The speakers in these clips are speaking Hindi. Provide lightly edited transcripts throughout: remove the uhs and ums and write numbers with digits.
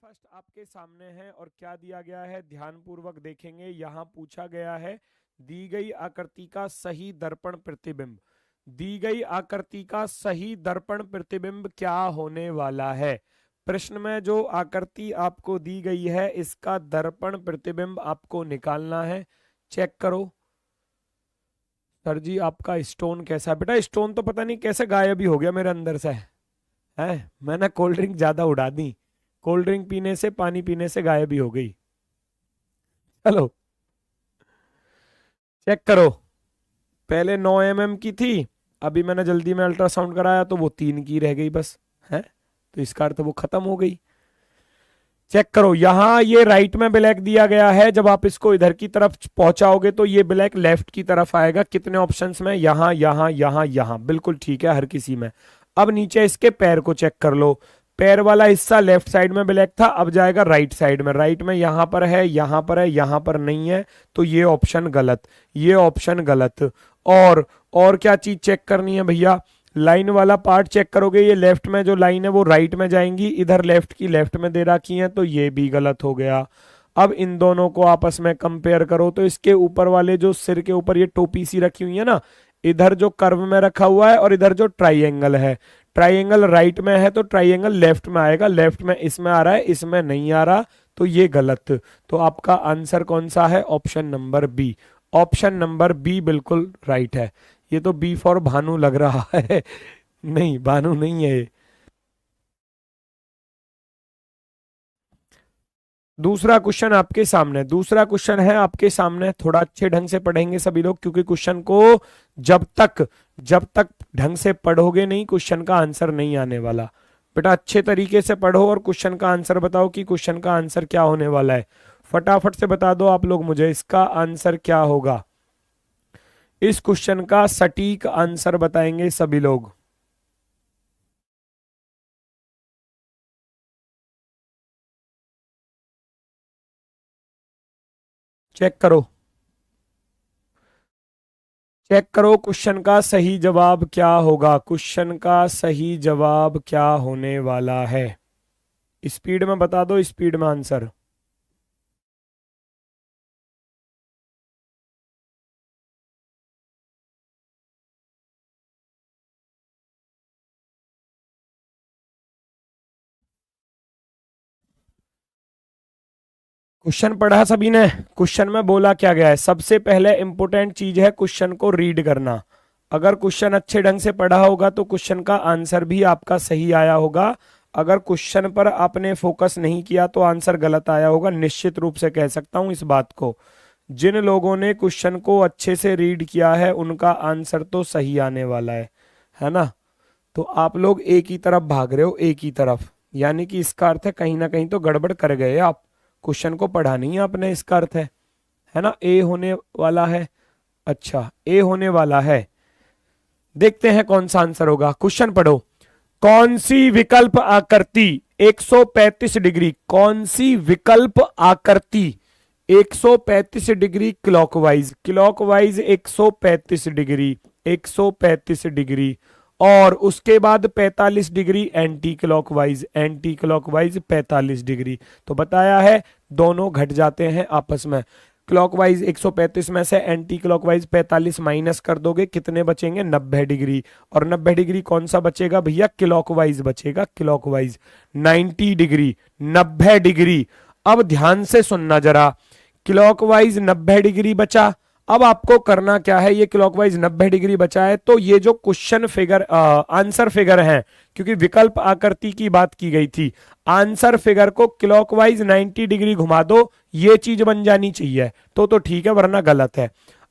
फर्स्ट आपके सामने है और क्या दिया गया है ध्यानपूर्वक देखेंगे। यहां पूछा गया है दी गई आकृति का सही दर्पण प्रतिबिंब, दी गई आकृति का सही दर्पण प्रतिबिंब क्या होने वाला है। प्रश्न में जो आकृति आपको दी गई है इसका दर्पण प्रतिबिंब आपको निकालना है। चेक करो। सर जी आपका स्टोन कैसा है? बेटा स्टोन तो पता नहीं कैसे गायब ही हो गया मेरे अंदर से है। मैंने कोल्ड ड्रिंक ज्यादा उड़ा दी, कोल्ड ड्रिंक पीने से, पानी पीने से गायब ही हो गई। चलो चेक करो। पहले 9 mm की थी, अभी मैंने जल्दी में अल्ट्रासाउंड कराया तो वो 3 की रह गई बस है, तो इसका अर्थ वो खत्म हो गई। चेक करो यहां ये राइट में ब्लैक दिया गया है, जब आप इसको इधर की तरफ पहुंचाओगे तो ये ब्लैक लेफ्ट की तरफ आएगा। कितने ऑप्शंस में? यहां यहां यहां यहां, बिल्कुल ठीक है हर किसी में। अब नीचे इसके पैर को चेक कर लो, पैर वाला हिस्सा लेफ्ट साइड में ब्लैक था, अब जाएगा राइट साइड में। राइट में यहां पर है, यहां पर है, यहां पर नहीं है, तो ये ऑप्शन गलत, ये ऑप्शन गलत। और क्या चीज चेक करनी है भैया? लाइन वाला पार्ट चेक करोगे, ये लेफ्ट में जो लाइन है वो राइट में जाएंगी, इधर लेफ्ट की लेफ्ट में दे रखी है, तो ये भी गलत हो गया। अब इन दोनों को आपस में कंपेयर करो तो इसके ऊपर वाले जो सिर के ऊपर ये टोपी सी रखी हुई है ना, इधर जो कर्व में रखा हुआ है और इधर जो ट्राइंगल है, ट्राइंगल राइट में है तो ट्राइंगल लेफ्ट में आएगा, लेफ्ट में इसमें आ रहा है, इसमें नहीं आ रहा, तो ये गलत। तो आपका आंसर कौन सा है? Option number B. Option number B बिल्कुल राइट है। ये तो बी फॉर भानु लग रहा है नहीं भानु नहीं है। दूसरा क्वेश्चन आपके सामने, दूसरा क्वेश्चन है आपके सामने। थोड़ा अच्छे ढंग से पढ़ेंगे सभी लोग, क्योंकि क्वेश्चन को जब तक ढंग से पढ़ोगे नहीं क्वेश्चन का आंसर नहीं आने वाला। बेटा अच्छे तरीके से पढ़ो और क्वेश्चन का आंसर बताओ कि क्वेश्चन का आंसर क्या होने वाला है। फटाफट से बता दो आप लोग मुझे इसका आंसर क्या होगा। इस क्वेश्चन का सटीक आंसर बताएंगे सभी लोग। चेक करो, चेक करो क्वेश्चन का सही जवाब क्या होगा। क्वेश्चन का सही जवाब क्या होने वाला है? स्पीड में बता दो, स्पीड में आंसर। क्वेश्चन पढ़ा सभी ने? क्वेश्चन में बोला क्या गया है? सबसे पहले इंपॉर्टेंट चीज है क्वेश्चन को रीड करना। अगर क्वेश्चन अच्छे ढंग से पढ़ा होगा तो क्वेश्चन का आंसर भी आपका सही आया होगा। अगर क्वेश्चन पर आपने फोकस नहीं किया तो आंसर गलत आया होगा। निश्चित रूप से कह सकता हूं इस बात को। जिन लोगों ने क्वेश्चन को अच्छे से रीड किया है उनका आंसर तो सही आने वाला है ना? तो आप लोग एक ही तरफ भाग रहे हो, एक ही तरफ, यानी कि इसका अर्थ है कहीं ना कहीं तो गड़बड़ कर गए आप। क्वेश्चन को पढ़ा नहीं आपने, इसका अर्थ है ना? ए होने वाला है। अच्छा ए होने वाला है, देखते हैं कौन सा आंसर होगा। क्वेश्चन पढ़ो। कौन सी विकल्प आकृति 135 डिग्री, कौन सी विकल्प आकृति 135 degree clockwise, clockwise 135 degree, 135 degree, और उसके बाद 45 degree anti clockwise, anti clockwise 45 degree. तो बताया है दोनों घट जाते हैं आपस में। क्लॉकवाइज 135 में से एंटी क्लॉकवाइज 45 माइनस कर दोगे, कितने बचेंगे? 90 डिग्री। और 90 डिग्री कौन सा बचेगा भैया? क्लॉकवाइज बचेगा, क्लॉकवाइज 90 डिग्री, 90 डिग्री। अब ध्यान से सुनना जरा, क्लॉकवाइज 90 डिग्री बचा। अब आपको करना क्या है? ये क्लॉकवाइज 90 डिग्री बचा है तो ये जो क्वेश्चन फिगर आंसर फिगर है, क्योंकि विकल्प आकृति की बात की गई थी, आंसर फिगर को क्लॉकवाइज 90 डिग्री घुमा दो, ये चीज बन जानी चाहिए तो ठीक है, वरना गलत है।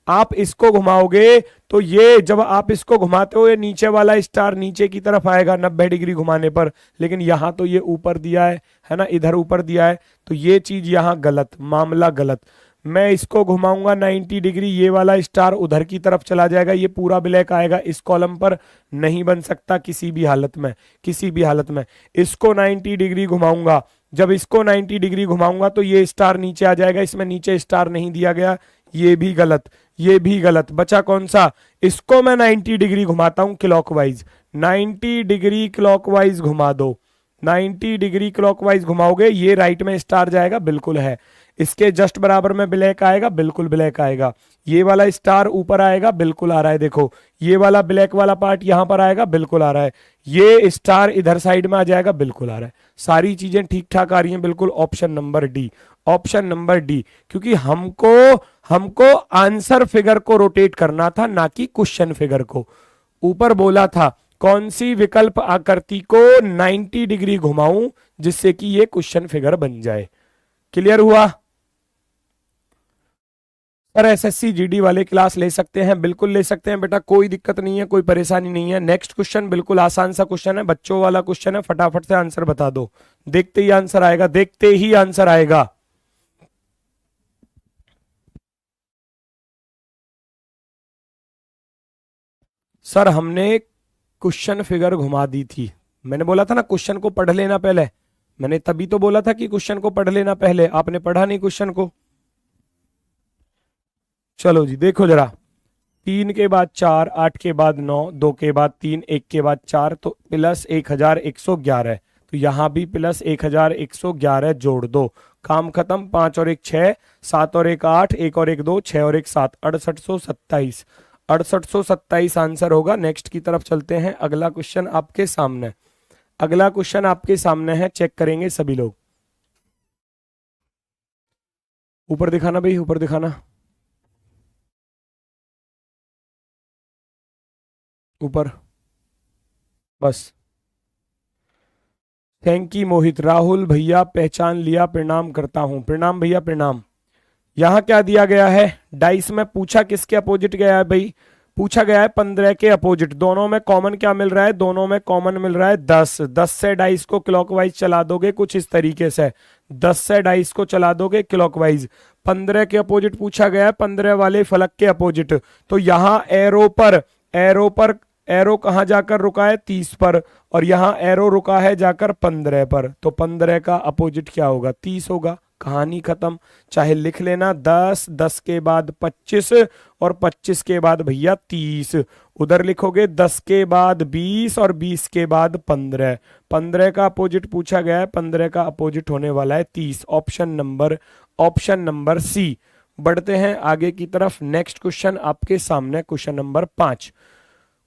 आप इसको घुमाओगे तो ये, जब आप इसको घुमाते हो ये नीचे वाला स्टार नीचे की तरफ आएगा 90 डिग्री घुमाने पर, लेकिन यहां तो ये ऊपर दिया है ना, इधर ऊपर दिया है, तो ये चीज यहां गलत, मामला गलत। मैं इसको घुमाऊंगा 90 डिग्री, ये वाला स्टार उधर की तरफ चला जाएगा, ये पूरा ब्लैक आएगा इस कॉलम पर, नहीं बन सकता किसी भी हालत में, किसी भी हालत में। इसको 90 डिग्री घुमाऊंगा, जब इसको 90 डिग्री घुमाऊंगा तो ये स्टार नीचे आ जाएगा, इसमें नीचे स्टार नहीं दिया गया, ये भी गलत, ये भी गलत। बचा कौन सा? इसको मैं 90 डिग्री घुमाता हूं क्लॉकवाइज, 90 डिग्री क्लॉकवाइज घुमा दो, 90 डिग्री क्लॉकवाइज घुमाओगे, ये राइट में स्टार जाएगा, बिल्कुल है। इसके जस्ट बराबर में ब्लैक आएगा, बिल्कुल ब्लैक आएगा। ये वाला स्टार ऊपर आएगा, बिल्कुल आ रहा है, देखो ये वाला ब्लैक वाला पार्ट यहां पर आएगा, बिल्कुल आ रहा है। ये स्टार इधर साइड में आ जाएगा, बिल्कुल आ रहा है। सारी चीजें ठीक ठाक आ रही हैं, बिल्कुल। Option number D, option number D, क्योंकि हमको आंसर फिगर को रोटेट करना था, ना कि क्वेश्चन फिगर को। ऊपर बोला था कौन सी विकल्प आकृति को 90 डिग्री घुमाऊं जिससे कि ये क्वेश्चन फिगर बन जाए। क्लियर हुआ? सर एसएससी जीडी वाले क्लास ले सकते हैं, बिल्कुल ले सकते हैं बेटा, कोई दिक्कत नहीं है, कोई परेशानी नहीं है। नेक्स्ट क्वेश्चन बिल्कुल आसान सा क्वेश्चन है, बच्चों वाला क्वेश्चन है, फटाफट से आंसर बता दो। देखते ही आंसर आएगा, देखते ही आंसर आएगा। सर हमने क्वेश्चन फिगर घुमा दी थी, मैंने बोला था ना क्वेश्चन को पढ़ लेना पहले, मैंने तभी तो बोला था कि क्वेश्चन को पढ़ लेना पहले, आपने पढ़ा नहीं क्वेश्चन को। चलो जी देखो जरा, 3 के बाद 4, 8 के बाद 9, 2 के बाद 3, 1 के बाद 4, तो प्लस 1111। तो यहां भी प्लस 1111 जोड़ दो, काम खत्म। 5 और 1 6, 7 और 1 8, 1 और 1 2, 6 और 1 7, 6827। 6827 आंसर होगा। नेक्स्ट की तरफ चलते हैं, अगला क्वेश्चन आपके सामने, अगला क्वेश्चन आपके सामने है, चेक करेंगे सभी लोग। ऊपर दिखाना भाई, ऊपर दिखाना, ऊपर, बस। थैंक यू मोहित। राहुल भैया पहचान लिया, प्रणाम करता हूं। प्रणाम भैया प्रणाम। यहां क्या दिया गया है, डाइस में पूछा किसके अपोजिट गया है भाई, पूछा गया है 15 के अपोजिट। दोनों में कॉमन क्या मिल रहा है, दोनों में कॉमन मिल रहा है 10। 10 से डाइस को क्लॉकवाइज चला दोगे कुछ इस तरीके से, 10 से डाइस को चला दोगे क्लॉकवाइज। 15 के अपोजिट पूछा गया है, 15 वाले फलक के अपोजिट। तो यहां एरो कहां जाकर रुका है, 30 पर, और यहां एरो रुका है जाकर 15 पर। तो 15 का अपोजिट क्या होगा, 30 होगा। कहानी खत्म। चाहे लिख लेना 10, 10 के बाद 25, और 25 के बाद भैया 30। उधर लिखोगे 10 के बाद 20, और 20 के बाद 15। 15 का अपोजिट पूछा गया है, 15 का अपोजिट होने वाला है 30। Option number C. बढ़ते हैं आगे की तरफ। नेक्स्ट क्वेश्चन आपके सामने, question number 5।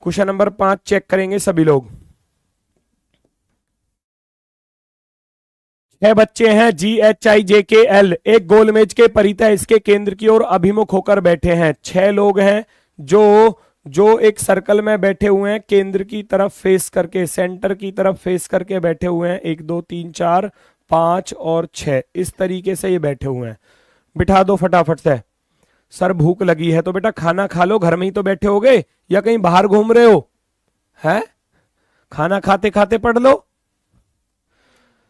Question number 5 check करेंगे सभी लोग। 6 बच्चे हैं, GHIJKL, एक गोल मेज के परितः इसके केंद्र की ओर अभिमुख होकर बैठे हैं। 6 लोग हैं जो एक सर्कल में बैठे हुए हैं, केंद्र की तरफ फेस करके, सेंटर की तरफ फेस करके बैठे हुए हैं। 1 2 3 4 5 और 6, इस तरीके से ये बैठे हुए हैं। बिठा दो फटाफट से। सर भूख लगी है, तो बेटा खाना खा लो, घर में ही तो बैठे होगे, या कहीं बाहर घूम रहे हो, है? खाना खाते खाते पढ़ लो।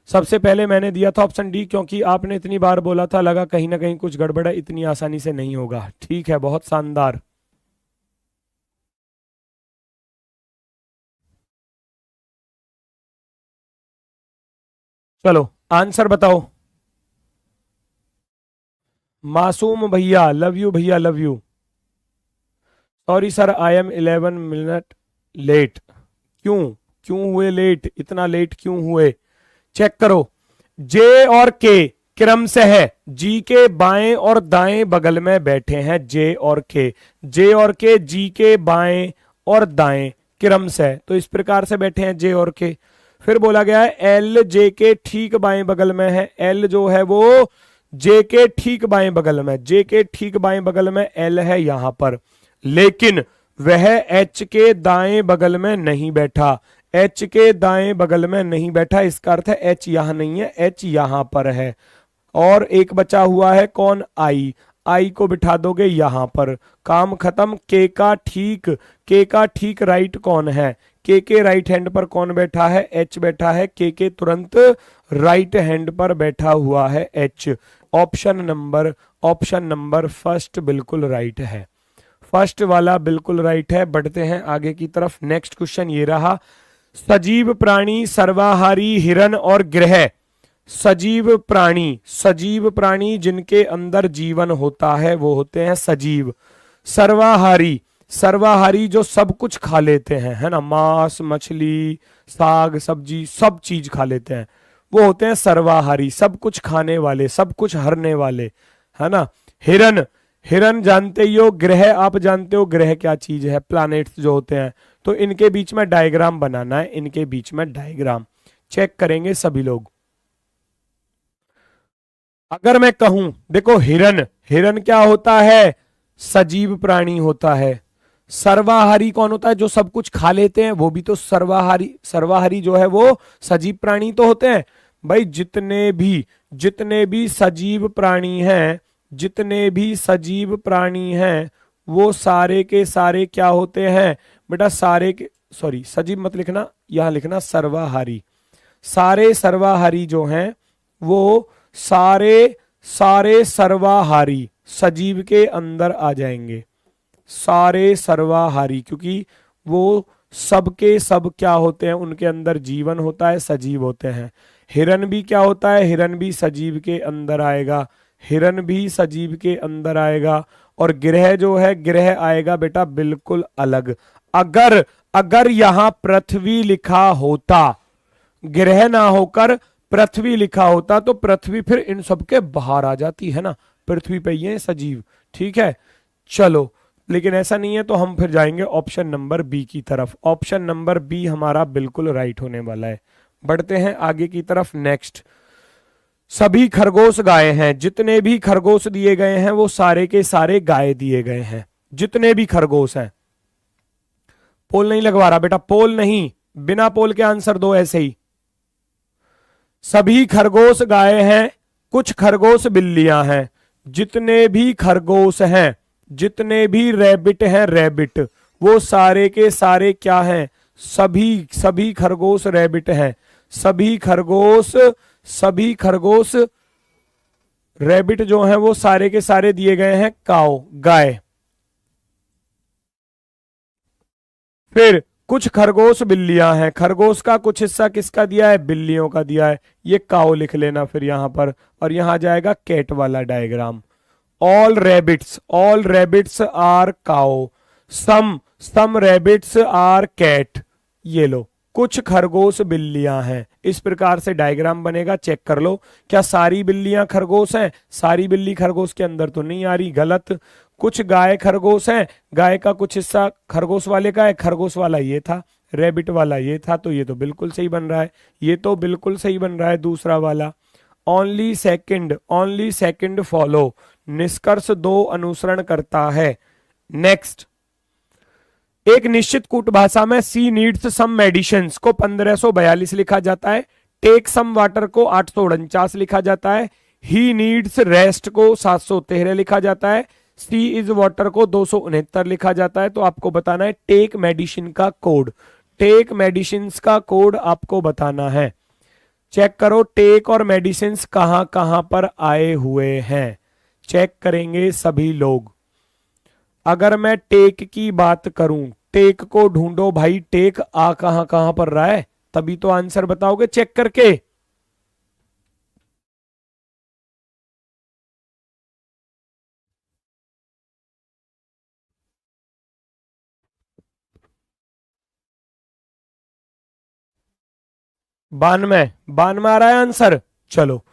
सबसे पहले मैंने दिया था ऑप्शन डी, क्योंकि आपने इतनी बार बोला था, लगा कहीं ना कहीं कुछ गड़बड़ है, इतनी आसानी से नहीं होगा। ठीक है, बहुत शानदार। चलो आंसर बताओ। मासूम भैया लव यू, भैया love you. Sorry sir I am 11 minute late. क्यों क्यों हुए लेट, इतना लेट क्यों हुए? चेक करो, जे और के क्रम से है, जी के बाएं और दाएं बगल में बैठे हैं, जे और के जी के बाएं और दाएं क्रम से, तो इस प्रकार से बैठे हैं जे और के। फिर बोला गया है एल जे के ठीक बाएं बगल में है, एल जो है वो जे के ठीक बाएं बगल में, जे के ठीक बाएं बगल में एल है यहां पर, लेकिन वह एच के दाएं बगल में नहीं बैठा, एच के दाएं बगल में नहीं बैठा। इसका अर्थ है एच यहां नहीं है, एच यहां पर है। और एक बचा हुआ है कौन, आई, आई को बिठा दोगे यहां पर, काम खत्म। के का ठीक राइट कौन है, के राइट हैंड पर कौन बैठा है, एच बैठा है। के तुरंत राइट हैंड पर बैठा हुआ है एच। ऑप्शन नंबर फर्स्ट बिल्कुल राइट है, फर्स्ट वाला बिल्कुल राइट है। बढ़ते हैं आगे की तरफ। नेक्स्ट क्वेश्चन ये रहा, सजीव प्राणी, सर्वाहारी, हिरन और ग्रह। सजीव प्राणी जिनके अंदर जीवन होता है वो होते हैं सजीव। सर्वाहारी, सर्वाहारी जो सब कुछ खा लेते हैं, है ना, मांस मछली साग सब्जी सब चीज खा लेते हैं, वो होते हैं सर्वाहारी, सब कुछ खाने वाले, सब कुछ हरने वाले, है ना। हिरन, हिरन जानते ही हो, ग्रह आप जानते हो ग्रह क्या चीज है, प्लैनेट्स जो होते हैं। तो इनके बीच में डायग्राम बनाना है, इनके बीच में डायग्राम चेक करेंगे सभी लोग। अगर मैं कहूं, देखो हिरन, हिरन क्या होता है, सजीव प्राणी होता है। सर्वाहारी कौन होता है, जो सब कुछ खा लेते हैं, वो भी तो सर्वाहारी, सर्वाहारी जो है वो सजीव प्राणी तो होते हैं। भाई जितने भी सजीव प्राणी हैं, जितने भी सजीव प्राणी हैं, वो सारे के सारे क्या होते हैं बेटा, सारे के, सॉरी सजीव मत लिखना, यहां लिखना सर्वाहारी। सारे सर्वाहारी जो हैं वो सारे सारे सर्वाहारी सजीव के अंदर आ जाएंगे, सारे सर्वाहारी, क्योंकि वो सबके सब क्या होते हैं, उनके अंदर जीवन होता है, सजीव होते हैं। हिरन भी क्या होता है, हिरन भी सजीव के अंदर आएगा, हिरन भी सजीव के अंदर आएगा। और ग्रह जो है, ग्रह आएगा बेटा बिल्कुल अलग। अगर अगर यहां पृथ्वी लिखा होता, ग्रह ना होकर पृथ्वी लिखा होता, तो पृथ्वी फिर इन सबके बाहर आ जाती है ना, पृथ्वी पे ये सजीव, ठीक है। चलो, लेकिन ऐसा नहीं है, तो हम फिर जाएंगे ऑप्शन नंबर बी की तरफ। ऑप्शन नंबर बी हमारा बिल्कुल राइट होने वाला है। बढ़ते हैं आगे की तरफ। नेक्स्ट, सभी खरगोश गाय हैं, जितने भी खरगोश दिए गए हैं वो सारे के सारे गाय दिए गए हैं, जितने भी खरगोश हैं। पोल नहीं लगवा रहा बेटा, पोल नहीं, बिना पोल के आंसर दो ऐसे ही। सभी खरगोश गाय हैं, कुछ खरगोश बिल्लियां हैं, जितने भी खरगोश हैं, जितने भी रैबिट हैं, रैबिट, वो सारे के सारे क्या हैं, सभी खरगोश रैबिट हैं, सभी खरगोश रैबिट जो हैं वो सारे के सारे दिए गए हैं काऊ, गाय। फिर कुछ खरगोश बिल्लियां हैं, खरगोश का कुछ हिस्सा किसका दिया है, बिल्लियों का दिया है, ये काऊ लिख लेना फिर यहां पर, और यहां जाएगा कैट वाला diagram. All rabbits are cow, some rabbits are cat, ये लो, कुछ खरगोश बिल्लियां हैं। इस प्रकार से डायग्राम बनेगा, चेक कर लो। क्या सारी बिल्लियां खरगोश हैं, सारी बिल्ली खरगोश के अंदर तो नहीं आ रही, गलत। कुछ गाय खरगोश हैं, गाय का कुछ हिस्सा खरगोश वाले का है, खरगोश वाला ये था, रैबिट वाला ये था, तो ये तो बिल्कुल सही बन रहा है, ये तो बिल्कुल सही बन रहा है दूसरा वाला। ओनली सेकंड फॉलो, निष्कर्ष दो अनुसरण करता है। नेक्स्ट, एक निश्चित कूट भाषा में सी नीड्स सम मेडिसिन्स को 1542 लिखा जाता है, टेक सम वाटर को 849 लिखा जाता है, ही नीड्स रेस्ट को 713 लिखा जाता है, सी इज वाटर को 269 लिखा जाता है। तो आपको बताना है टेक मेडिसिन का कोड, टेक मेडिसिन का कोड आपको बताना है। चेक करो टेक और मेडिसिन कहां कहां पर आए हुए हैं, चेक करेंगे सभी लोग। अगर मैं टेक की बात करूं, टेक को ढूंढो भाई, टेक आ कहां कहां पर रहा है, तभी तो आंसर बताओगे चेक करके। बानवे आ रहा है आंसर। चलो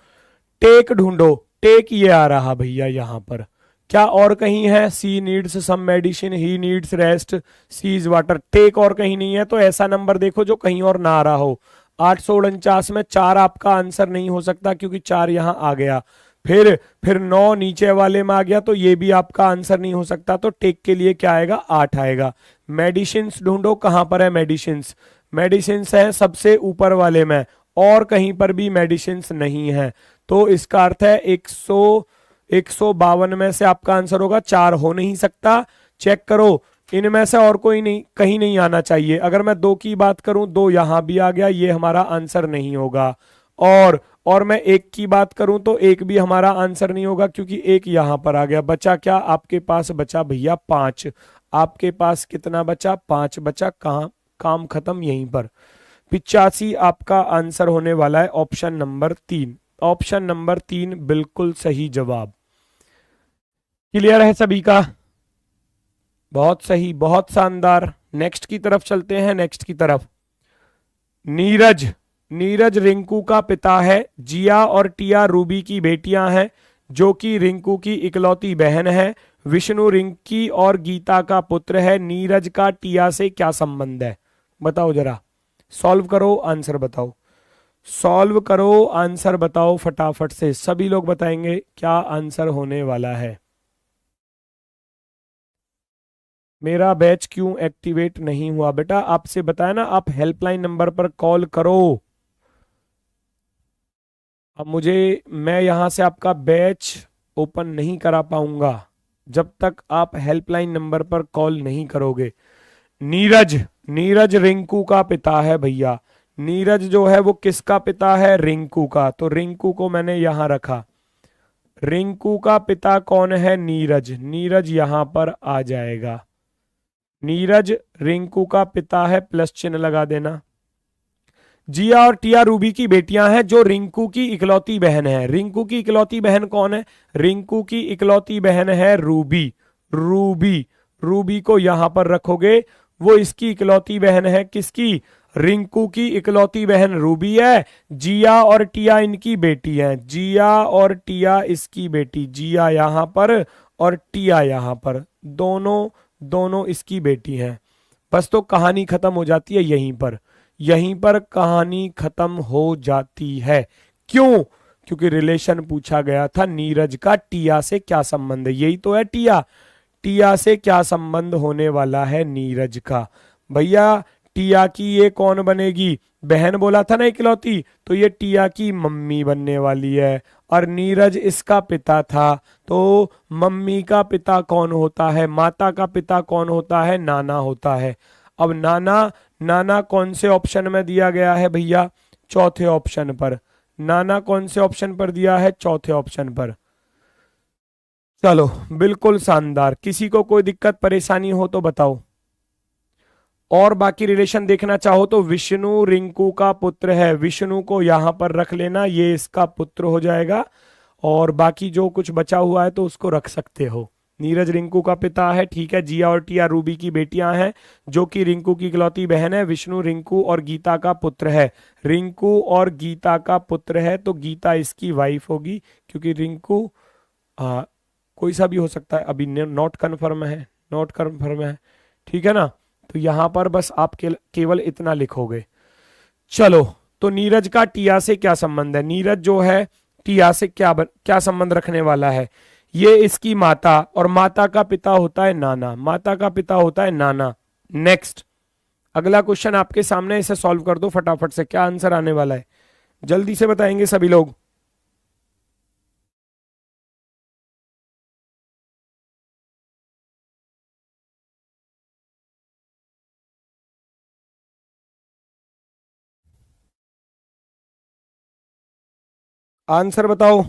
टेक ढूंढो, टेक ये आ रहा भैया यहां पर। क्या और कहीं है, she needs some medicine, he needs rest, she is water, take और कहीं नहीं है, तो ऐसा नंबर देखो जो कहीं और ना आ रहा हो। 849 में 4 आपका आंसर नहीं हो सकता, क्योंकि 4 यहां आ गया, फिर 9 नीचे वाले में आ गया, तो ये भी आपका आंसर नहीं हो सकता। तो टेक के लिए क्या आएगा, 8 आएगा। मेडिसिन ढूंढो, कहां पर है मेडिसिन, मेडिसिन है सबसे ऊपर वाले में, और कहीं पर भी मेडिसिन नहीं है। तो इसका अर्थ है 152 में से आपका आंसर होगा, 4 हो नहीं सकता। चेक करो इनमें से और कोई नहीं, कहीं नहीं आना चाहिए। अगर मैं 2 की बात करूं, 2 यहां भी आ गया, ये हमारा आंसर नहीं होगा। और मैं 1 की बात करूं तो 1 भी हमारा आंसर नहीं होगा, क्योंकि 1 यहां पर आ गया। बचा क्या आपके पास, बचा भैया 5। आपके पास कितना बचा, 5 बचा। कहां, काम खत्म यहीं पर। 85 आपका आंसर होने वाला है, ऑप्शन नंबर 3। ऑप्शन नंबर 3 बिल्कुल सही जवाब। क्लियर है सभी का। बहुत सही, बहुत शानदार। नेक्स्ट की तरफ चलते हैं, नेक्स्ट की तरफ। नीरज, नीरज रिंकू का पिता है। जिया और टिया रूबी की बेटियां हैं, जो कि रिंकू की इकलौती बहन है। विष्णु रिंकी और गीता का पुत्र है। नीरज का टिया से क्या संबंध है? बताओ जरा, सॉल्व करो, आंसर बताओ। सॉल्व करो, आंसर बताओ फटाफट से। सभी लोग बताएंगे क्या आंसर होने वाला है। मेरा बैच क्यों एक्टिवेट नहीं हुआ? बेटा आपसे बताया ना, आप हेल्पलाइन नंबर पर कॉल करो। अब मैं यहां से आपका बैच ओपन नहीं करा पाऊंगा जब तक आप हेल्पलाइन नंबर पर कॉल नहीं करोगे। नीरज, नीरज रिंकू का पिता है भैया। नीरज जो है वो किसका पिता है? रिंकू का। तो रिंकू को मैंने यहां रखा। रिंकू का पिता कौन है? नीरज। नीरज यहां पर आ जाएगा। नीरज रिंकू का पिता है, प्लस चिन्ह लगा देना। जिया और टिया रूबी की बेटियां हैं, जो रिंकू की इकलौती बहन है। रिंकू की इकलौती बहन कौन है? रिंकू की इकलौती बहन है रूबी। रूबी, रूबी को यहां पर रखोगे, वो इसकी इकलौती बहन है। किसकी? रिंकू की इकलौती बहन रूबी है। जिया और टिया इनकी बेटी है। जिया और टिया इसकी बेटी। जिया यहां पर और टिया यहां पर, दोनों दोनों इसकी बेटी हैं। बस तो कहानी खत्म हो जाती है यहीं पर। यहीं पर कहानी खत्म हो जाती है। क्यों? क्योंकि रिलेशन पूछा गया था, नीरज का टिया से क्या संबंध है। यही तो है टिया। टिया से क्या संबंध होने वाला है नीरज का? भैया टिया की ये कौन बनेगी? बहन बोला था ना इकलौती, तो ये टिया की मम्मी बनने वाली है। और नीरज इसका पिता था, तो मम्मी का पिता कौन होता है? माता का पिता कौन होता है? नाना होता है। अब नाना, नाना कौन से ऑप्शन में दिया गया है भैया? चौथे ऑप्शन पर। नाना कौन से ऑप्शन पर दिया है? चौथे ऑप्शन पर। चलो बिल्कुल शानदार। किसी को कोई दिक्कत परेशानी हो तो बताओ। और बाकी रिलेशन देखना चाहो तो विष्णु रिंकू का पुत्र है। विष्णु को यहां पर रख लेना, ये इसका पुत्र हो जाएगा। और बाकी जो कुछ बचा हुआ है तो उसको रख सकते हो। नीरज रिंकू का पिता है, ठीक है। जिया और टिया रूबी की बेटियां हैं, जो कि रिंकू की इकलौती बहन है। विष्णु रिंकू और गीता का पुत्र है। रिंकू और गीता का पुत्र है, तो गीता इसकी वाइफ होगी, क्योंकि रिंकू कोई सा भी हो सकता है, अभी नॉट कन्फर्म है, नॉट कन्फर्म है, ठीक है ना। तो यहां पर बस आप केवल इतना लिखोगे। चलो, तो नीरज का टिया से क्या संबंध है? नीरज जो है टिया से क्या संबंध रखने वाला है? ये इसकी माता, और माता का पिता होता है नाना। माता का पिता होता है नाना। नेक्स्ट, अगला क्वेश्चन आपके सामने, इसे सॉल्व कर दो फटाफट से। क्या आंसर आने वाला है? जल्दी से बताएंगे सभी लोग। आंसर बताओ।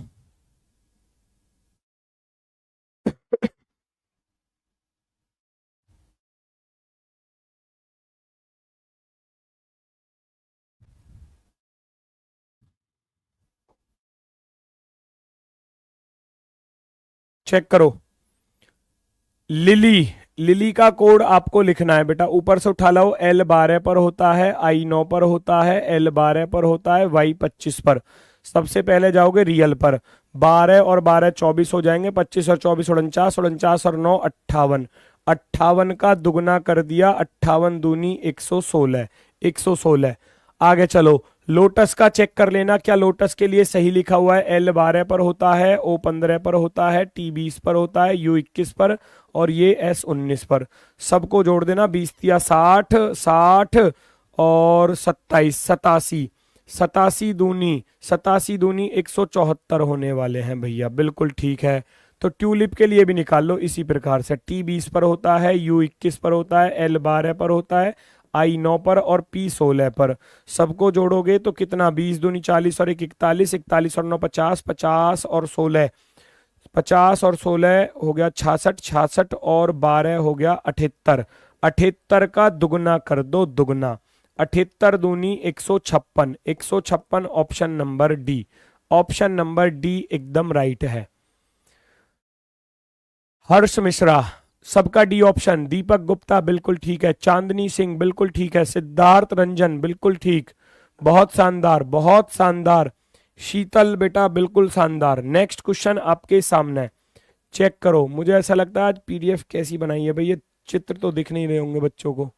चेक करो। लिली, लिली का कोड आपको लिखना है बेटा। ऊपर से उठा लो। L12 पर होता है, I9 पर होता है, L12 पर होता है, Y25 पर। सबसे पहले जाओगे रियल पर। 12 और 12 24 हो जाएंगे, 25 और 24 49, 49 और 9 58। 58 का दुगना कर दिया, 58 दूनी 116, 116। आगे चलो, लोटस का चेक कर लेना, क्या लोटस के लिए सही लिखा हुआ है? L12 पर होता है, O15 पर होता है, T20 पर होता है, U21 पर, और ये S19 पर। सबको जोड़ देना, 20 या 60, 60 और 27, 87, 87 दूनी 174 होने वाले हैं भैया। बिल्कुल ठीक है। तो ट्यूलिप के लिए भी निकाल लो इसी प्रकार से। T20 पर होता है, U21 पर होता है, L12 पर होता है, I9 पर और P16 पर। सबको जोड़ोगे तो कितना? 20 दूनी 40 और 1 41, 41 और 9 50, 50 और 16, 50 और 16 हो गया 66, 66 और 12 हो गया 78। 78 का दुगना कर दो, दुगना। 78 दूनी 156, 156। Option number D, option number D एकदम राइट है। हर्ष मिश्रा, सबका डी ऑप्शन। दीपक गुप्ता बिल्कुल ठीक है, चांदनी सिंह बिल्कुल ठीक है, सिद्धार्थ रंजन बिल्कुल ठीक, बहुत शानदार बहुत शानदार, शीतल बेटा बिल्कुल शानदार। नेक्स्ट क्वेश्चन आपके सामने, चेक करो। मुझे ऐसा लगता है आज पीडीएफ कैसी बनाई है भाई, ये चित्र तो दिख नहीं रहे होंगे बच्चों को,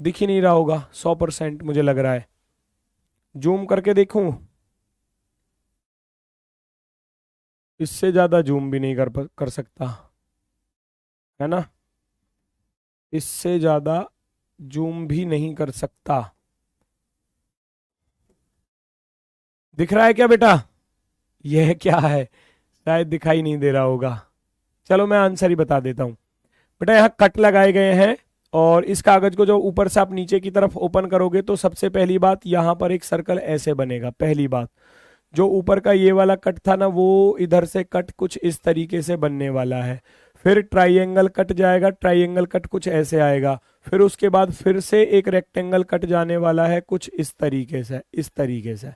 दिख ही नहीं रहा होगा 100% मुझे लग रहा है। जूम करके देखूं, इससे ज्यादा जूम भी नहीं कर सकता है ना, इससे ज्यादा जूम भी नहीं कर सकता। दिख रहा है क्या बेटा? यह क्या है, शायद दिखाई नहीं दे रहा होगा। चलो मैं आंसर ही बता देता हूं बेटा। यहाँ कट लगाए गए हैं और इस कागज को जो ऊपर से आप नीचे की तरफ ओपन करोगे तो सबसे पहली बात यहाँ पर एक सर्कल ऐसे बनेगा। पहली बात, जो ऊपर का ये वाला कट था ना, वो इधर से कट कुछ इस तरीके से बनने वाला है। फिर ट्राइंगल कट जाएगा, ट्राइंगल कट कुछ ऐसे आएगा। फिर उसके बाद फिर से एक रेक्टेंगल कट जाने वाला है कुछ इस तरीके से, इस तरीके से।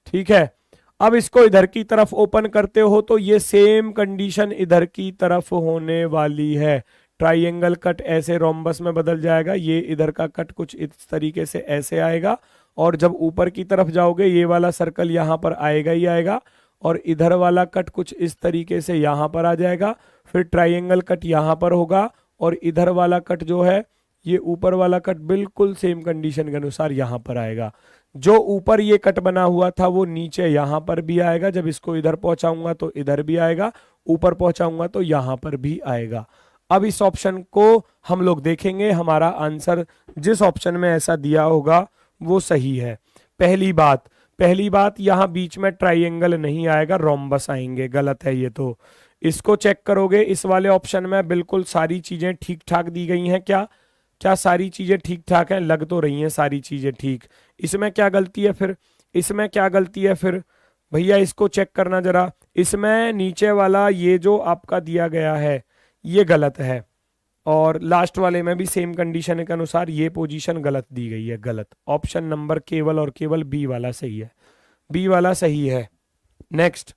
ठीक है, अब इसको इधर की तरफ ओपन करते हो तो ये सेम कंडीशन इधर की तरफ होने वाली है। ट्राइंगल कट ऐसे रोम्बस में बदल जाएगा, ये इधर का कट कुछ इस तरीके से ऐसे आएगा, और जब ऊपर की तरफ जाओगे ये वाला सर्कल यहाँ पर आएगा ही आएगा, और इधर वाला कट कुछ इस तरीके से यहाँ पर आ जाएगा। फिर ट्राइंगल कट यहाँ पर होगा, और इधर वाला कट जो है, ये ऊपर वाला कट बिल्कुल सेम कंडीशन के अनुसार यहाँ पर आएगा। जो ऊपर ये कट बना हुआ था वो नीचे यहाँ पर भी आएगा, जब इसको इधर पहुंचाऊंगा तो इधर भी आएगा, ऊपर पहुंचाऊंगा तो यहाँ पर भी आएगा। अब इस ऑप्शन को हम लोग देखेंगे, हमारा आंसर जिस ऑप्शन में ऐसा दिया होगा वो सही है। पहली बात यहाँ बीच में ट्राइंगल नहीं आएगा, रोम्बस आएंगे, गलत है ये तो। इसको चेक करोगे, इस वाले ऑप्शन में बिल्कुल सारी चीजें ठीक ठाक दी गई हैं। क्या क्या सारी चीजें ठीक ठाक हैं? लग तो रही हैं सारी चीजें ठीक। इसमें क्या गलती है फिर? इसमें क्या गलती है फिर भैया, इसको चेक करना जरा। इसमें नीचे वाला ये जो आपका दिया गया है ये गलत है, और लास्ट वाले में भी सेम कंडीशन के अनुसार ये पोजीशन गलत दी गई है, गलत। ऑप्शन नंबर केवल और केवल बी वाला सही है, बी वाला सही है। नेक्स्ट,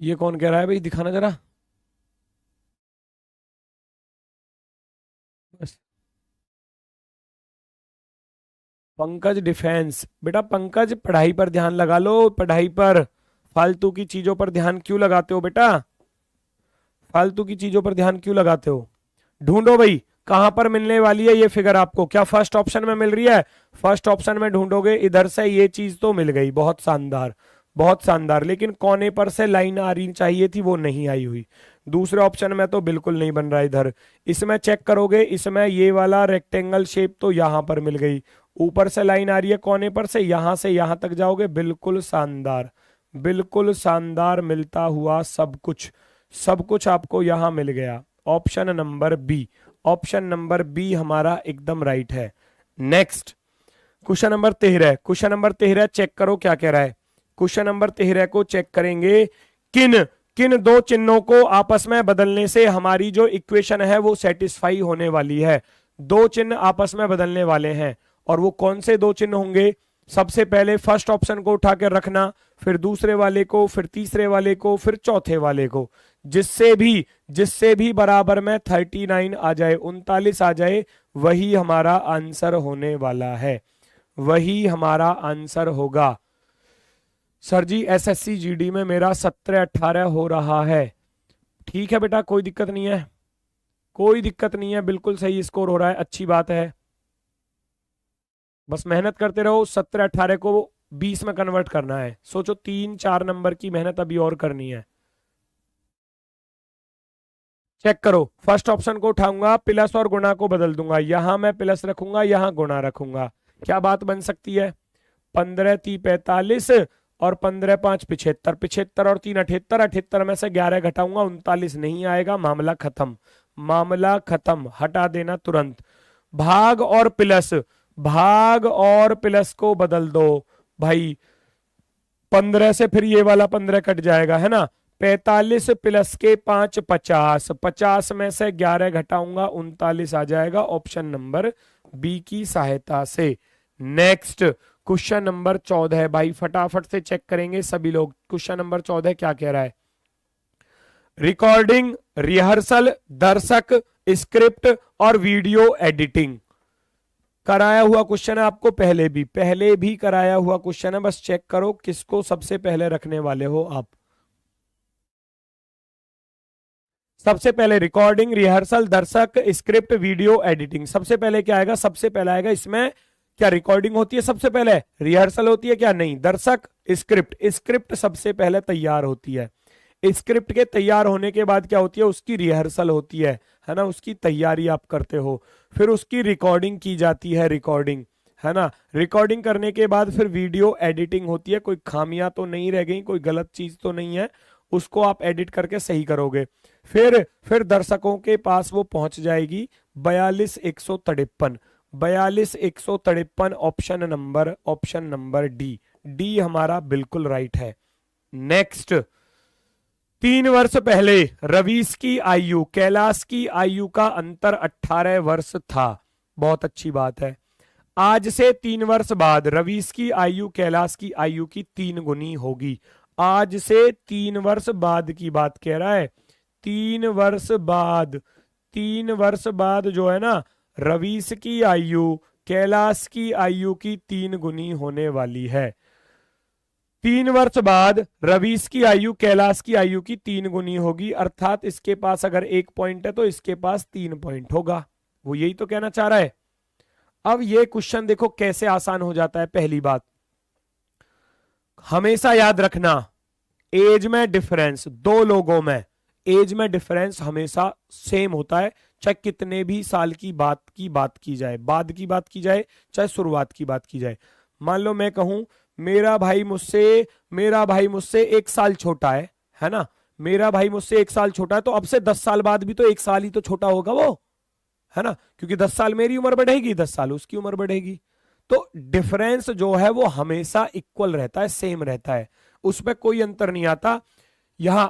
ये कौन कह रहा है भाई, दिखाना जरा बस। पंकज डिफेंस, बेटा पंकज पढ़ाई पर ध्यान लगा लो, पढ़ाई पर। फालतू की चीजों पर ध्यान क्यों लगाते हो बेटा, फालतू की चीजों पर ध्यान क्यों लगाते हो? ढूंढो भाई कहां पर मिलने वाली है ये फिगर आपको। क्या फर्स्ट ऑप्शन में मिल रही है? फर्स्ट ऑप्शन में ढूंढोगे, इधर से ये चीज तो मिल गई, बहुत शानदार बहुत शानदार, लेकिन कोने पर से लाइन आ रही चाहिए थी, वो नहीं आई हुई। दूसरे ऑप्शन में तो बिल्कुल नहीं बन रहा इधर। इसमें चेक करोगे, इसमें ये वाला रेक्टेंगल शेप तो यहां पर मिल गई, ऊपर से लाइन आ रही है कोने पर से यहां तक जाओगे, बिल्कुल शानदार, बिल्कुल शानदार मिलता हुआ सब कुछ, सब कुछ आपको यहां मिल गया। Option number B, option number B हमारा एकदम राइट है। Next, question number 13, question number 13 check करो क्या कह रहा है। क्वेश्चन नंबर 13 को चेक करेंगे, किन किन दो चिन्हों को आपस में बदलने से हमारी जो इक्वेशन है वो सेटिस्फाई होने वाली है। दो चिन्ह आपस में बदलने वाले हैं, और वो कौन से दो चिन्ह होंगे? सबसे पहले फर्स्ट ऑप्शन को उठा कर रखना, फिर दूसरे वाले को, फिर तीसरे वाले को, फिर चौथे वाले को। जिससे भी बराबर में 39 आ जाए, 39 आ जाए, वही हमारा आंसर होने वाला है, वही हमारा आंसर होगा। सर जी एसएससी जीडी में मेरा 17-18 हो रहा है। ठीक है बेटा, कोई दिक्कत नहीं है, कोई दिक्कत नहीं है, बिल्कुल सही स्कोर हो रहा है, अच्छी बात है। बस मेहनत करते रहो, 17-18 को 20 में कन्वर्ट करना है। सोचो 3-4 नंबर की मेहनत अभी और करनी है। चेक करो, फर्स्ट ऑप्शन को उठाऊंगा, प्लस और गुणा को बदल दूंगा, यहां मैं प्लस रखूंगा, यहां गुणा रखूंगा। क्या बात बन सकती है? 15×3 = 45 और 15×5 = 75, 75 और 3 = 78, 78 में से 11 घटाऊंगा, 39 नहीं आएगा, मामला खत्म, मामला खत्म, हटा देना तुरंत। भाग और प्लस, भाग और प्लस को बदल दो भाई, 15 से फिर ये वाला 15 कट जाएगा है ना, 45 प्लस के 5 50, 50 में से 11 घटाऊंगा 39 आ जाएगा ऑप्शन नंबर बी की सहायता से। नेक्स्ट क्वेश्चन नंबर 14 भाई, फटाफट से चेक करेंगे सभी लोग। क्वेश्चन नंबर 14 क्या कह रहा है? रिकॉर्डिंग, रिहर्सल, दर्शक, स्क्रिप्ट और वीडियो एडिटिंग। कराया हुआ क्वेश्चन है आपको, पहले भी कराया हुआ क्वेश्चन है, बस चेक करो किसको सबसे पहले रखने वाले हो आप। सबसे पहले रिकॉर्डिंग, रिहर्सल, दर्शक, स्क्रिप्ट, वीडियो एडिटिंग। सबसे पहले क्या आएगा? सबसे पहला आएगा इसमें। क्या रिकॉर्डिंग होती है सबसे पहले? रिहर्सल होती है क्या? नहीं। दर्शक, स्क्रिप्ट, स्क्रिप्ट सबसे पहले तैयार होती है। स्क्रिप्ट के तैयार होने के बाद क्या होती है? उसकी रिहर्सल होती है ना, उसकी तैयारी आप करते हो। फिर उसकी रिकॉर्डिंग की जाती है, रिकॉर्डिंग, है ना। रिकॉर्डिंग करने के बाद फिर वीडियो एडिटिंग होती है। कोई खामियां तो नहीं रह गई, कोई गलत चीज तो नहीं है, उसको आप एडिट करके सही करोगे। फिर दर्शकों के पास वो पहुंच जाएगी 42,153। 42,153 ऑप्शन नंबर डी। डी हमारा बिल्कुल राइट है। नेक्स्ट, 3 वर्ष पहले रवीश की आयु कैलाश की आयु का अंतर 18 वर्ष था। बहुत अच्छी बात है। आज से 3 वर्ष बाद रवीश की आयु कैलाश की आयु की 3 गुनी होगी। आज से 3 वर्ष बाद की बात कह रहा है। 3 वर्ष बाद, 3 वर्ष बाद जो है ना, रवीश की आयु कैलाश की आयु की 3 गुनी होने वाली है। 3 वर्ष बाद रवीश की आयु कैलाश की आयु की 3 गुनी होगी, अर्थात इसके पास अगर 1 पॉइंट है तो इसके पास 3 पॉइंट होगा। वो यही तो कहना चाह रहा है। अब ये क्वेश्चन देखो कैसे आसान हो जाता है। पहली बात, हमेशा याद रखना, एज में डिफरेंस, दो लोगों में एज में डिफरेंस हमेशा सेम होता है, चाहे कितने भी साल की बात की जाए, बाद की बात की जाए, चाहे शुरुआत की बात की जाए। मान लो मैं कहूं मेरा भाई मुझसे 1 साल छोटा है ना। मेरा भाई मुझसे 1 साल छोटा है, तो अब से 10 साल बाद भी तो 1 साल ही तो छोटा होगा वो, है ना, क्योंकि 10 साल मेरी उम्र बढ़ेगी, 10 साल उसकी उम्र बढ़ेगी। तो डिफरेंस जो है वो हमेशा इक्वल रहता है, सेम रहता है, उसमें कोई अंतर नहीं आता। यहां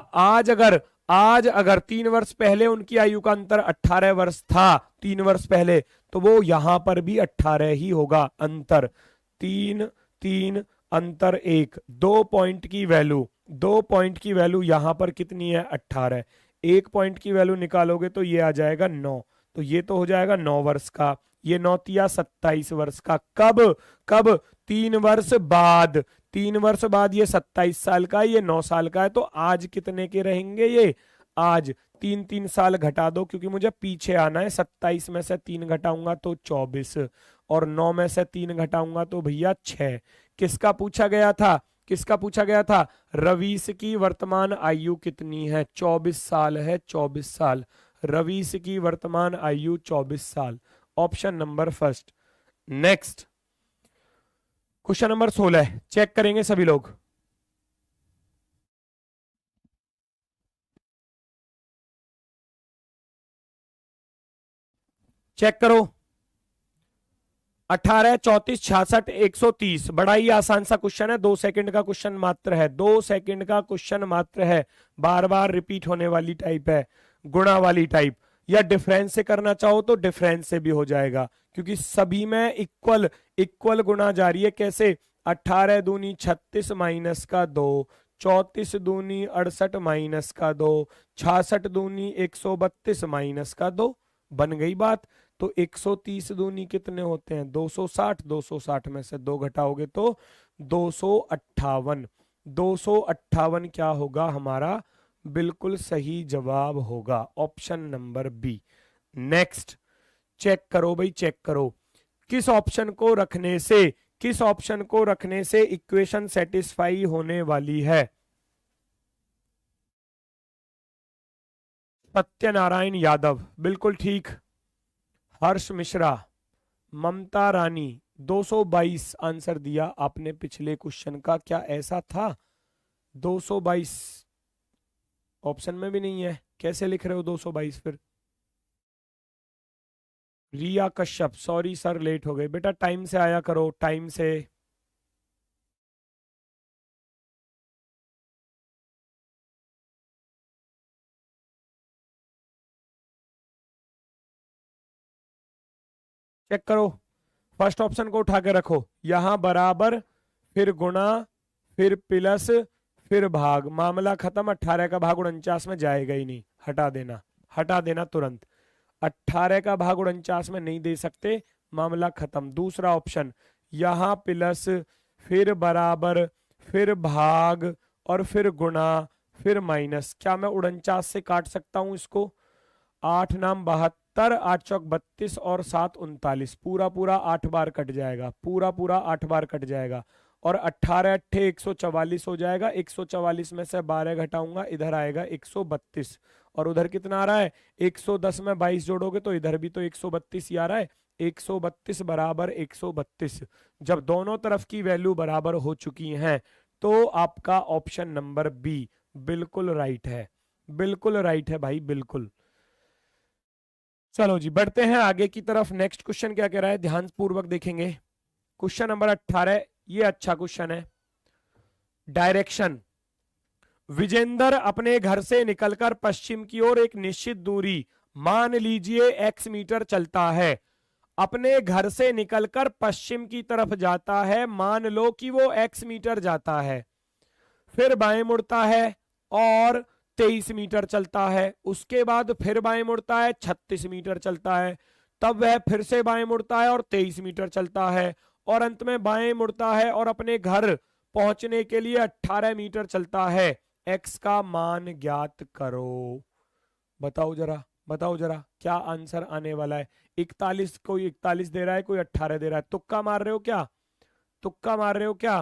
आज अगर 3 वर्ष पहले उनकी आयु का अंतर 18 वर्ष था, 3 वर्ष पहले, तो वो यहां पर भी 18 ही होगा। अंतर 3, 3 अंतर 1, 2 पॉइंट की वैल्यू यहां पर कितनी है? 18। 1 पॉइंट की वैल्यू निकालोगे तो ये आ जाएगा 9, तो ये तो हो जाएगा 9 वर्ष का। ये 9 तिया 27 वर्ष का। कब? 3 वर्ष बाद। 3 वर्ष बाद ये 27 साल का, ये 9 साल का है। तो आज कितने के रहेंगे ये? आज 3 साल घटा दो, क्योंकि मुझे पीछे आना है। 27 में से 3 घटाऊंगा तो 24, और 9 में से 3 घटाऊंगा तो भैया 6। किसका पूछा गया था? रवीश की वर्तमान आयु कितनी है? 24 साल है, 24 साल। रवीश की वर्तमान आयु 24 साल। Option number first. Next, question number 16 check करेंगे सभी लोग। चेक करो। 18, 34, 66, 130। बड़ा ही आसान सा क्वेश्चन है, 2 सेकंड का क्वेश्चन मात्र है, 2 सेकंड का क्वेश्चन मात्र है। बार बार रिपीट होने वाली टाइप है, गुणा वाली टाइप। या डिफरेंस से करना चाहो तो डिफरेंस से भी हो जाएगा, क्योंकि सभी में इक्वल गुणा जारी है। कैसे? 18 दूनी 36 माइनस का 2, 34 दूनी 68 माइनस का 2, 66 दूनी 132 माइनस का 2। बन गई बात। तो 130 दूनी कितने होते हैं? 260। 260 में से 2 घटाओगे तो 258। 258 क्या होगा हमारा? बिल्कुल सही जवाब होगा option number B. Next, check करो भाई, चेक करो। किस ऑप्शन को रखने से इक्वेशन सेटिस्फाई होने वाली है? सत्यनारायण यादव बिल्कुल ठीक। हर्ष मिश्रा, ममता रानी, 222 आंसर दिया आपने पिछले क्वेश्चन का। क्या ऐसा था? 222 ऑप्शन में भी नहीं है, कैसे लिख रहे हो 222 फिर? रिया कश्यप, सॉरी सर लेट हो गए। बेटा टाइम से आया करो, टाइम से। चेक करो, फर्स्ट ऑप्शन को उठा के रखो, यहां बराबर, फिर गुणा, फिर प्लस, फिर भाग, मामला खत्म। 18 का भाग 49 में जाएगा ही नहीं, हटा देना, हटा देना तुरंत। 18 का भाग 49 में नहीं दे सकते, मामला खत्म। दूसरा ऑप्शन, यहां प्लस, फिर बराबर, फिर भाग, और फिर गुणा, फिर माइनस। क्या मैं 49 से काट सकता हूं इसको? 8 नाम 72, 8 चौक 32 और 7 39, पूरा पूरा 8 बार कट जाएगा, पूरा पूरा 8 बार कट जाएगा। और 18 अट्ठे 144 हो जाएगा, 144 में से 12 घटाऊंगा, इधर आएगा 132। और उधर कितना आ रहा है? 110 में 22 जोड़ोगे तो इधर भी तो 132 ही आ रहा है। 132 बराबर 132। जब दोनों तरफ की वैल्यू बराबर हो चुकी हैं तो आपका ऑप्शन नंबर बी बिल्कुल राइट है, बिल्कुल राइट है भाई, बिल्कुल। चलो जी, बढ़ते हैं आगे की तरफ। नेक्स्ट क्वेश्चन क्या कह रहा है, ध्यान पूर्वक देखेंगे। क्वेश्चन नंबर 18, ये अच्छा क्वेश्चन है। डायरेक्शन, विजेंदर अपने घर से निकलकर पश्चिम की ओर एक निश्चित दूरी, मान लीजिए x मीटर चलता है। अपने घर से निकलकर पश्चिम की तरफ जाता है, मान लो कि वो x मीटर जाता है, फिर बाएं मुड़ता है और 23 मीटर चलता है। उसके बाद फिर बाएं मुड़ता है, 36 मीटर चलता है। तब वह फिर से बाएं मुड़ता है और 23 मीटर चलता है। और अंत में बाएं मुड़ता है और अपने घर पहुंचने के लिए 18 मीटर चलता है। एक्स का मान ज्ञात करो। बताओ जरा, बताओ जरा क्या आंसर आने वाला है। 41, कोई 41 दे रहा है, कोई 18 दे रहा है। तुक्का मार रहे हो क्या? तुक्का मार रहे हो क्या?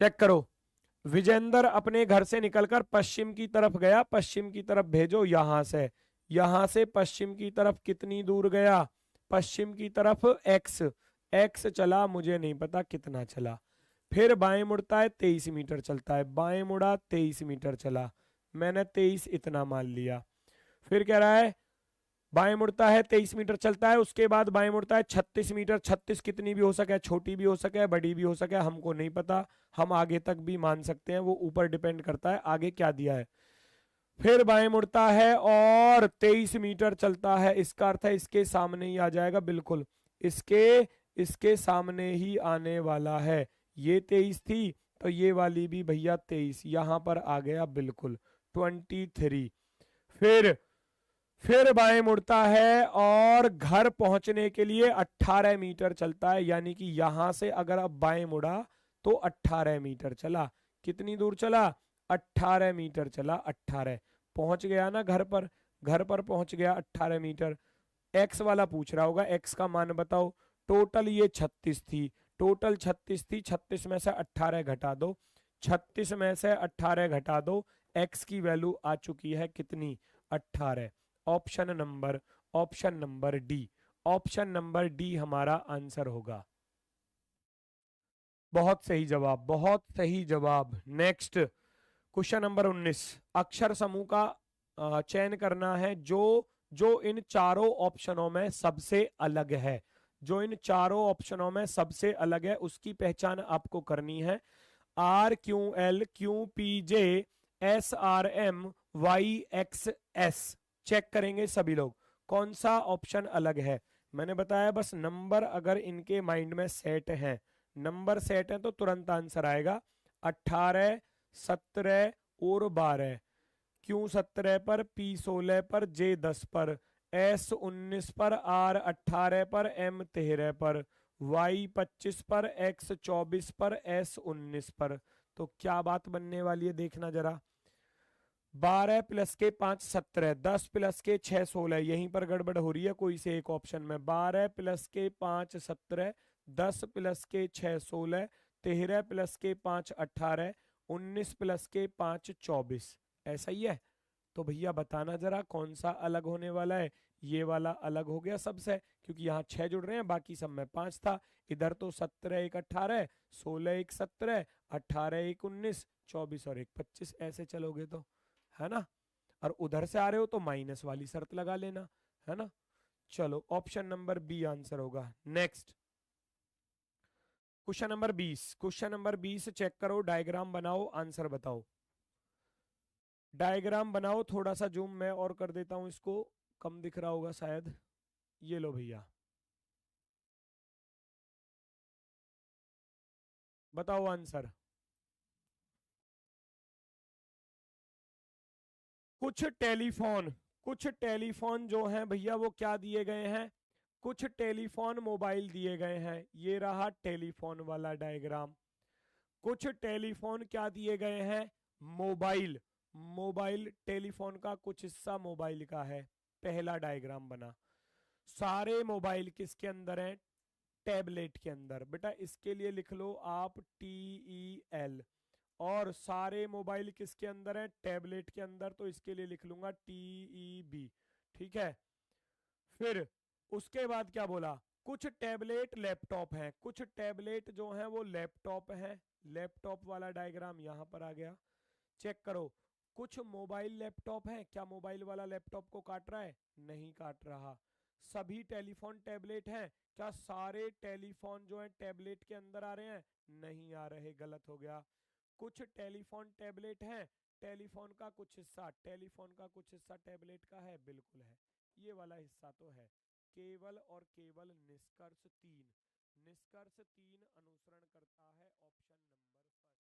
चेक करो। विजेंदर अपने घर से निकलकर पश्चिम की तरफ गया, पश्चिम की तरफ भेजो, यहां से, यहां से पश्चिम की तरफ कितनी दूर गया? पश्चिम की तरफ एक्स, एक्स चला, मुझे नहीं पता कितना चला। फिर बाएं मुड़ता है, 23 मीटर चलता है, बाएं मुड़ा 23 मीटर चला, मैंने 23 इतना मान लिया। फिर कह रहा है बाएं मुड़ता है, 23 मीटर चलता है, उसके बाद बाएं मुड़ता है 36 मीटर। 36 कितनी भी हो सके, छोटी भी हो सके, बड़ी भी हो सके, हमको नहीं पता, हम आगे तक भी मान सकते हैं, वो ऊपर डिपेंड करता है आगे क्या दिया है। फिर बाएं मुड़ता है और 23 मीटर चलता है, इसका अर्थ है इसके सामने ही आ जाएगा, बिल्कुल इसके, इसके सामने ही आने वाला है। ये 23 थी तो ये वाली भी भैया 23 यहां पर आ गया, बिल्कुल 23। फिर बाएं मुड़ता है और घर पहुंचने के लिए 18 मीटर चलता है, यानी कि यहां से अगर अब बाएं मुड़ा तो 18 मीटर चला। कितनी दूर चला? 18 मीटर चला, 18 पहुंच गया ना घर पर, घर पर पहुंच गया 18 मीटर। एक्स वाला पूछ रहा होगा, एक्स का मान बताओ। टोटल ये 36 थी, टोटल 36 थी, 36 में से 18 घटा दो, 36 में से 18 घटा दो, एक्स की वैल्यू आ चुकी है कितनी? 18। Option number, option number D, option number D हमारा आंसर होगा। बहुत सही जवाब, बहुत सही जवाब। नेक्स्ट क्वेश्चन नंबर 19, अक्षर समूह का चयन करना है जो जो इन चारों ऑप्शनों में सबसे अलग है, जो इन चारों ऑप्शनों में सबसे अलग है उसकी पहचान आपको करनी है। R Q L Q P J S R M Y X S, check करेंगे सभी लोग कौन सा ऑप्शन अलग है। मैंने बताया बस नंबर अगर इनके माइंड में सेट है, नंबर सेट है तो तुरंत आंसर आएगा। 18, 17 और 12, क्यू 17 पर, पी 16 पर, जे 10 पर, एस 19 पर, आर 18 पर, एम 13 पर, वाई 25 पर, एक्स 24 पर, एस 19 पर। तो क्या बात बनने वाली है देखना जरा। 12 प्लस के 5 17, 10 प्लस के 6 16, यहीं पर गड़बड़ हो रही है कोई से एक ऑप्शन में। 12 प्लस के 5 17, 10 प्लस के 6 16, 13 प्लस के 5 18, 19 प्लस के 5 24, ऐसा ही है। तो भैया बताना जरा कौन सा अलग होने वाला है। ये वाला अलग हो गया सबसे, क्योंकि यहाँ 6 जुड़ रहे हैं, बाकी सब में 5 था। इधर तो 17 1 18, 16 1 17, 18 1 19, 24 और 1 25, ऐसे चलोगे तो, है ना। और उधर से आ रहे हो तो माइनस वाली शर्त लगा लेना, है ना। चलो ऑप्शन नंबर बी आंसर होगा। Next question number 20, question number 20 check करो, डायग्राम बनाओ, आंसर बताओ। डायग्राम बनाओ, थोड़ा सा जूम मैं और कर देता हूं इसको, कम दिख रहा होगा शायद। ये लो भैया, बताओ आंसर। कुछ टेलीफोन, कुछ टेलीफोन जो हैं भैया वो क्या दिए गए हैं, कुछ टेलीफोन मोबाइल दिए गए हैं, ये रहा टेलीफोन वाला डायग्राम। कुछ टेलीफोन क्या दिए गए हैं, मोबाइल, मोबाइल टेलीफोन का कुछ हिस्सा मोबाइल का है, पहला डायग्राम बना। सारे मोबाइल किसके अंदर हैं, टैबलेट के अंदर। बेटा इसके लिए लिख लो आप TEL। और सारे मोबाइल किसके अंदर है, टैबलेट के अंदर, तो इसके लिए लिख लूंगा TEB। ठीक है। फिर उसके बाद क्या बोला, कुछ टैबलेट लैपटॉप हैं, कुछ टैबलेट जो हैं वो लैपटॉप हैं, लैपटॉप वाला डायग्राम यहां पर आ गया। चेक करो, कुछ मोबाइल लैपटॉप हैं, क्या मोबाइल वाला लैपटॉप को काट रहा है, नहीं काट रहा। सभी टेलीफोन टैबलेट हैं, क्या सारे टेलीफोन जो है टैबलेट के अंदर आ रहे हैं, नहीं आ रहे, गलत हो गया। कुछ टेलीफोन टैबलेट हैं, टेलीफोन का कुछ हिस्सा, टेलीफोन का कुछ हिस्सा टैबलेट का है, बिल्कुल है, ये वाला हिस्सा तो है। केवल और केवल निष्कर्ष तीन, निष्कर्ष तीन अनुसरण करता है ऑप्शन नंबर फर्स्ट।